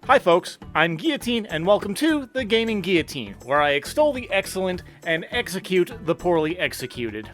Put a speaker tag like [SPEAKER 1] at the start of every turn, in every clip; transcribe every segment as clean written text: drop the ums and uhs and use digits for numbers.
[SPEAKER 1] Hi folks, I'm Gheeotine, and welcome to the Gaming Guillotine, where I extol the excellent and execute the poorly executed.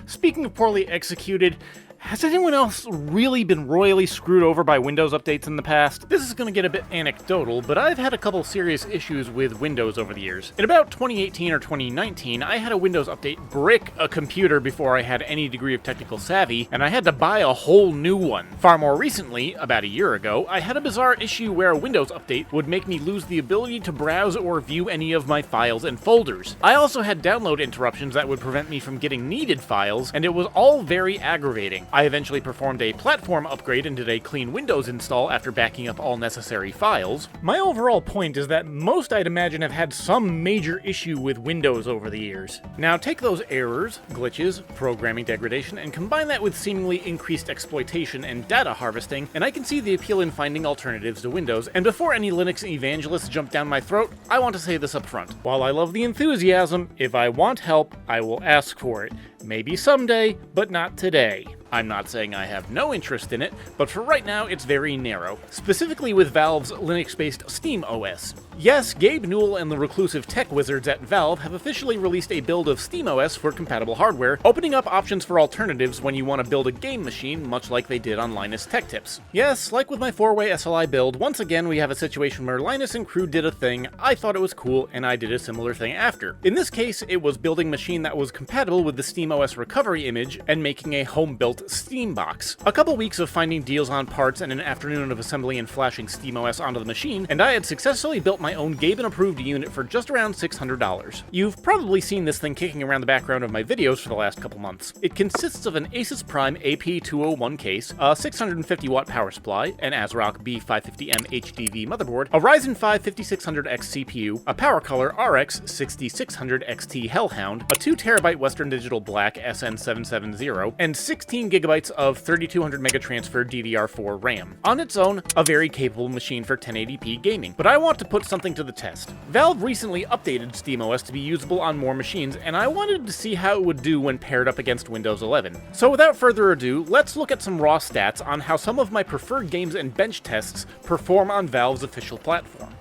[SPEAKER 1] Speaking of poorly executed, has anyone else really been royally screwed over by Windows updates in the past? This is going to get a bit anecdotal, but I've had a couple serious issues with Windows over the years. In about 2018 or 2019, I had a Windows update brick a computer before I had any degree of technical savvy, and I had to buy a whole new one. Far more recently, about a year ago, I had a bizarre issue where a Windows update would make me lose the ability to browse or view any of my files and folders. I also had download interruptions that would prevent me from getting needed files, and it was all very aggravating. I eventually performed a platform upgrade and did a clean Windows install after backing up all necessary files. My overall point is that most, I'd imagine, have had some major issue with Windows over the years. Now take those errors, glitches, programming degradation, and combine that with seemingly increased exploitation and data harvesting, and I can see the appeal in finding alternatives to Windows. And before any Linux evangelists jump down my throat, I want to say this up front. While I love the enthusiasm, if I want help, I will ask for it. Maybe someday, but not today. I'm not saying I have no interest in it, but for right now it's very narrow, specifically with Valve's Linux-based SteamOS. Yes, Gabe Newell and the reclusive tech wizards at Valve have officially released a build of SteamOS for compatible hardware, opening up options for alternatives when you want to build a game machine, much like they did on Linus Tech Tips. Yes, like with my 4-way SLI build, once again we have a situation where Linus and crew did a thing, I thought it was cool, and I did a similar thing after. In this case, it was building a machine that was compatible with the SteamOS recovery image and making a home-built Steam box. A couple weeks of finding deals on parts and an afternoon of assembling and flashing SteamOS onto the machine, and I had successfully built my own Gabe-approved unit for just around $600. You've probably seen this thing kicking around the background of my videos for the last couple months. It consists of an Asus Prime AP201 case, a 650-watt power supply, an ASRock B550M HDV motherboard, a Ryzen 5 5600X CPU, a PowerColor RX 6600 XT Hellhound, a 2TB Western Digital Black SN770, and 16GB of 3200 megatransfer DDR4 RAM. On its own, a very capable machine for 1080p gaming, but I want to put something to the test. Valve recently updated SteamOS to be usable on more machines, and I wanted to see how it would do when paired up against Windows 11. So without further ado, let's look at some raw stats on how some of my preferred games and bench tests perform on Valve's official platform.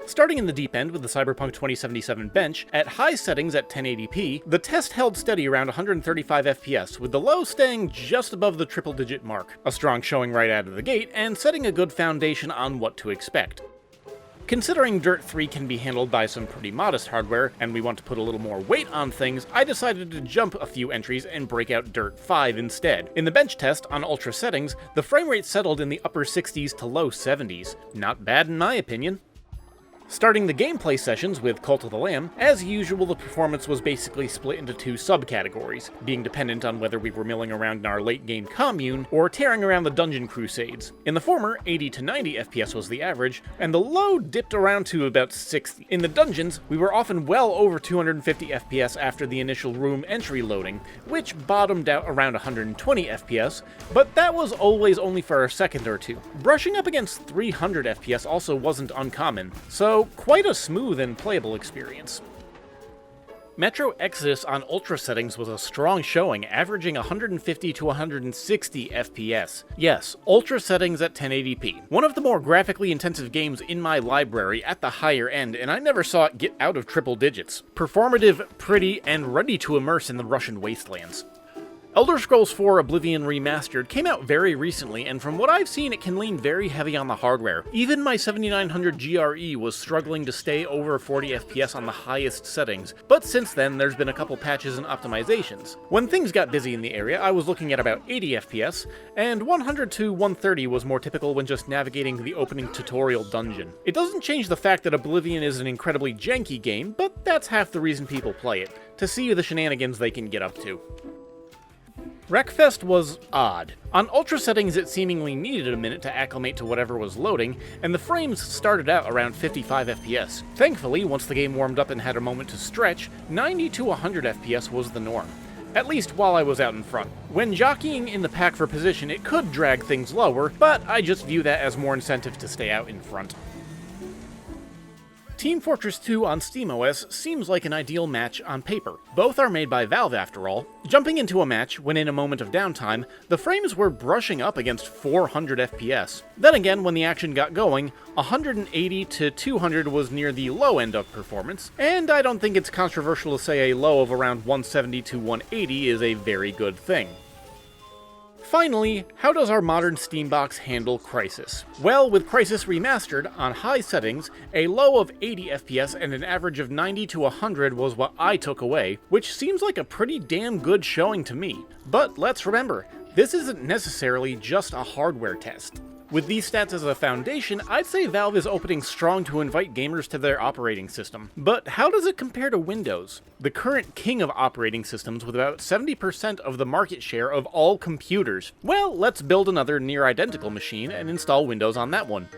[SPEAKER 1] Starting in the deep end with the Cyberpunk 2077 bench, at high settings at 1080p, the test held steady around 135 FPS, with the low staying just above the triple-digit mark. A strong showing right out of the gate, and setting a good foundation on what to expect. Considering Dirt 3 can be handled by some pretty modest hardware, and we want to put a little more weight on things, I decided to jump a few entries and break out Dirt 5 instead. In the bench test, on ultra settings, the frame rate settled in the upper 60s to low 70s. Not bad in my opinion. Starting the gameplay sessions with Cult of the Lamb, as usual the performance was basically split into two subcategories, being dependent on whether we were milling around in our late game commune or tearing around the dungeon crusades. In the former, 80 to 90 FPS was the average, and the low dipped around to about 60. In the dungeons, we were often well over 250 FPS after the initial room entry loading, which bottomed out around 120 FPS, but that was always only for a second or two. Brushing up against 300 FPS also wasn't uncommon, so quite a smooth and playable experience. Metro Exodus on ultra settings was a strong showing, averaging 150 to 160 FPS. Yes, ultra settings at 1080p. One of the more graphically intensive games in my library at the higher end, and I never saw it get out of triple digits. Performative, pretty, and ready to immerse in the Russian wastelands. Elder Scrolls 4 Oblivion Remastered came out very recently, and from what I've seen it can lean very heavy on the hardware. Even my 7900 GRE was struggling to stay over 40 FPS on the highest settings, but since then there's been a couple patches and optimizations. When things got busy in the area, I was looking at about 80 FPS, and 100 to 130 was more typical when just navigating the opening tutorial dungeon. It doesn't change the fact that Oblivion is an incredibly janky game, but that's half the reason people play it, to see the shenanigans they can get up to. Wreckfest was odd. On ultra settings it seemingly needed a minute to acclimate to whatever was loading, and the frames started out around 55 FPS. Thankfully, once the game warmed up and had a moment to stretch, 90 to 100 FPS was the norm. At least while I was out in front. When jockeying in the pack for position, it could drag things lower, but I just view that as more incentive to stay out in front. Team Fortress 2 on SteamOS seems like an ideal match on paper. Both are made by Valve after all. Jumping into a match when in a moment of downtime, the frames were brushing up against 400 FPS. Then again, when the action got going, 180 to 200 was near the low end of performance, and I don't think it's controversial to say a low of around 170 to 180 is a very good thing. Finally, how does our modern Steambox handle Crysis? Well, with Crysis Remastered, on high settings, a low of 80 FPS and an average of 90 to 100 was what I took away, which seems like a pretty damn good showing to me. But let's remember, this isn't necessarily just a hardware test. With these stats as a foundation, I'd say Valve is opening strong to invite gamers to their operating system. But how does it compare to Windows? The current king of operating systems with about 70% of the market share of all computers. Well, let's build another near-identical machine and install Windows on that one.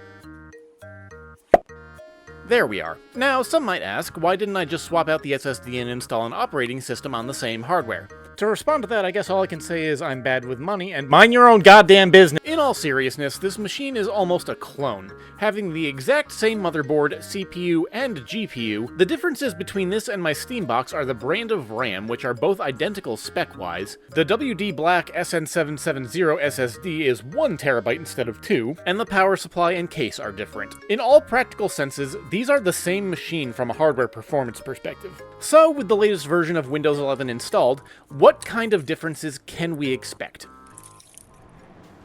[SPEAKER 1] There we are. Now, some might ask, why didn't I just swap out the SSD and install an operating system on the same hardware? To respond to that, I guess all I can say is I'm bad with money and mind your own goddamn business. In all seriousness, this machine is almost a clone, having the exact same motherboard, CPU, and GPU. The differences between this and my Steambox are the brand of RAM, which are both identical spec-wise. The WD Black SN770 SSD is 1TB instead of 2, and the power supply and case are different. In all practical senses, these are the same machine from a hardware performance perspective. So, with the latest version of Windows 11 installed, what kind of differences can we expect?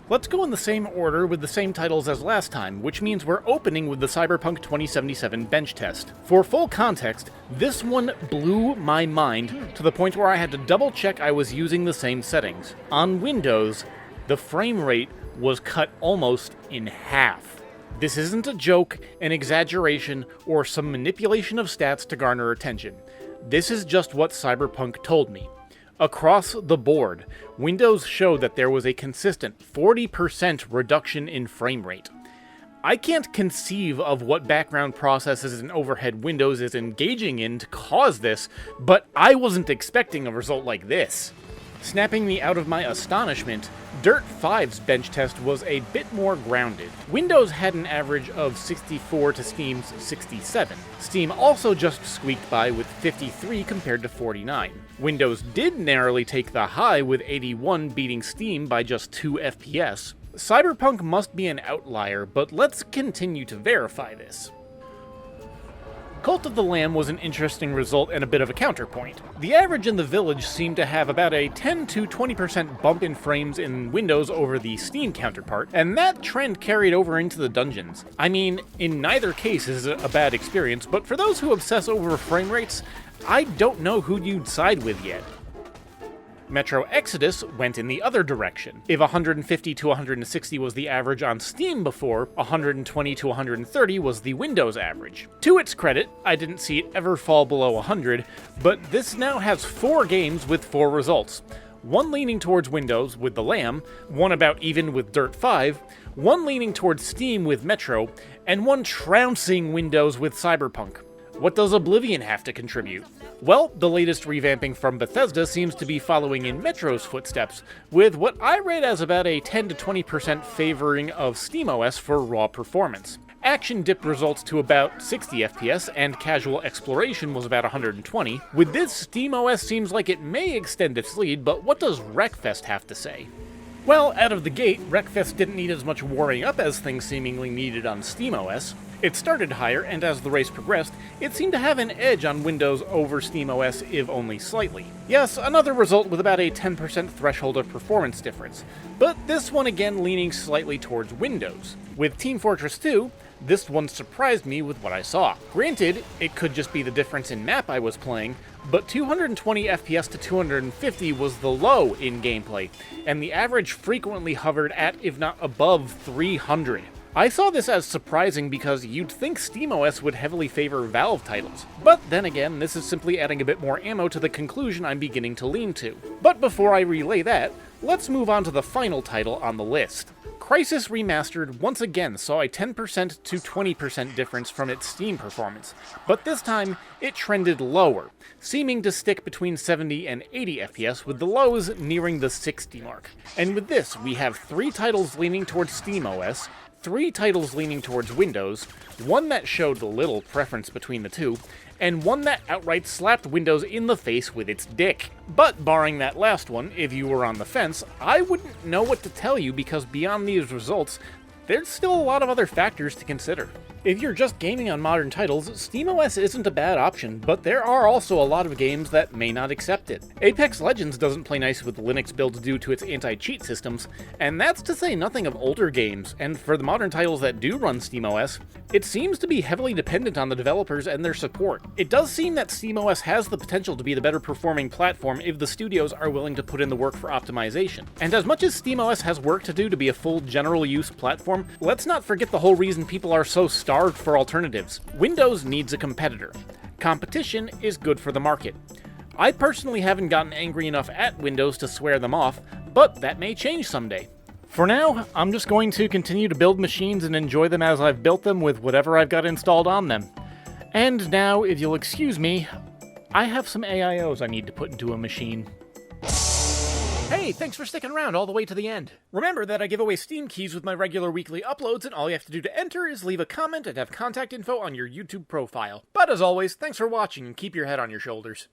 [SPEAKER 1] Let's go in the same order with the same titles as last time, which means we're opening with the Cyberpunk 2077 bench test. For full context, this one blew my mind to the point where I had to double check I was using the same settings. On Windows, the frame rate was cut almost in half. This isn't a joke, an exaggeration, or some manipulation of stats to garner attention. This is just what Cyberpunk told me. Across the board, Windows showed that there was a consistent 40% reduction in frame rate. I can't conceive of what background processes and overhead Windows is engaging in to cause this, but I wasn't expecting a result like this. Snapping me out of my astonishment, Dirt 5's bench test was a bit more grounded. Windows had an average of 64 to Steam's 67. Steam also just squeaked by with 53 compared to 49. Windows did narrowly take the high with 81 beating Steam by just 2 FPS. Cyberpunk must be an outlier, but let's continue to verify this. Cult of the Lamb was an interesting result and a bit of a counterpoint. The average in the village seemed to have about a 10 to 20% bump in frames in Windows over the Steam counterpart, and that trend carried over into the dungeons. I mean, in neither case is it a bad experience, but for those who obsess over frame rates, I don't know who you'd side with yet. Metro Exodus went in the other direction. If 150 to 160 was the average on Steam before, 120 to 130 was the Windows average. To its credit, I didn't see it ever fall below 100, but this now has 4 games with 4 results. One leaning towards Windows with The Lamb, one about even with Dirt 5, one leaning towards Steam with Metro, and one trouncing Windows with Cyberpunk. What does Oblivion have to contribute? Well, the latest revamping from Bethesda seems to be following in Metro's footsteps, with what I read as about a 10 to 20% favoring of SteamOS for raw performance. Action dipped results to about 60 FPS, and casual exploration was about 120. With this, SteamOS seems like it may extend its lead, but what does Wreckfest have to say? Well, out of the gate, Wreckfest didn't need as much warming up as things seemingly needed on SteamOS. It started higher, and as the race progressed, it seemed to have an edge on Windows over SteamOS, if only slightly. Yes, another result with about a 10% threshold of performance difference, but this one again leaning slightly towards Windows. With Team Fortress 2, this one surprised me with what I saw. Granted, it could just be the difference in map I was playing, but 220 FPS to 250 was the low in gameplay, and the average frequently hovered at, if not above, 300. I saw this as surprising because you'd think SteamOS would heavily favor Valve titles. But then again, this is simply adding a bit more ammo to the conclusion I'm beginning to lean to. But before I relay that, let's move on to the final title on the list. Crysis Remastered once again saw a 10% to 20% difference from its Steam performance, but this time it trended lower, seeming to stick between 70 and 80 FPS with the lows nearing the 60 mark. And with this, we have 3 titles leaning towards SteamOS, 3 titles leaning towards Windows, 1 that showed little preference between the two, and 1 that outright slapped Windows in the face with its dick. But barring that last one, if you were on the fence, I wouldn't know what to tell you because beyond these results, there's still a lot of other factors to consider. If you're just gaming on modern titles, SteamOS isn't a bad option, but there are also a lot of games that may not accept it. Apex Legends doesn't play nice with Linux builds due to its anti-cheat systems, and that's to say nothing of older games, and for the modern titles that do run SteamOS, it seems to be heavily dependent on the developers and their support. It does seem that SteamOS has the potential to be the better performing platform if the studios are willing to put in the work for optimization. And as much as SteamOS has work to do to be a full general use platform, let's not forget the whole reason people are so starved for alternatives. Windows needs a competitor. Competition is good for the market. I personally haven't gotten angry enough at Windows to swear them off, but that may change someday. For now, I'm just going to continue to build machines and enjoy them as I've built them with whatever I've got installed on them. And now, if you'll excuse me, I have some AIOs I need to put into a machine. Hey, thanks for sticking around all the way to the end. Remember that I give away Steam keys with my regular weekly uploads, and all you have to do to enter is leave a comment and have contact info on your YouTube profile. But as always, thanks for watching and keep your head on your shoulders.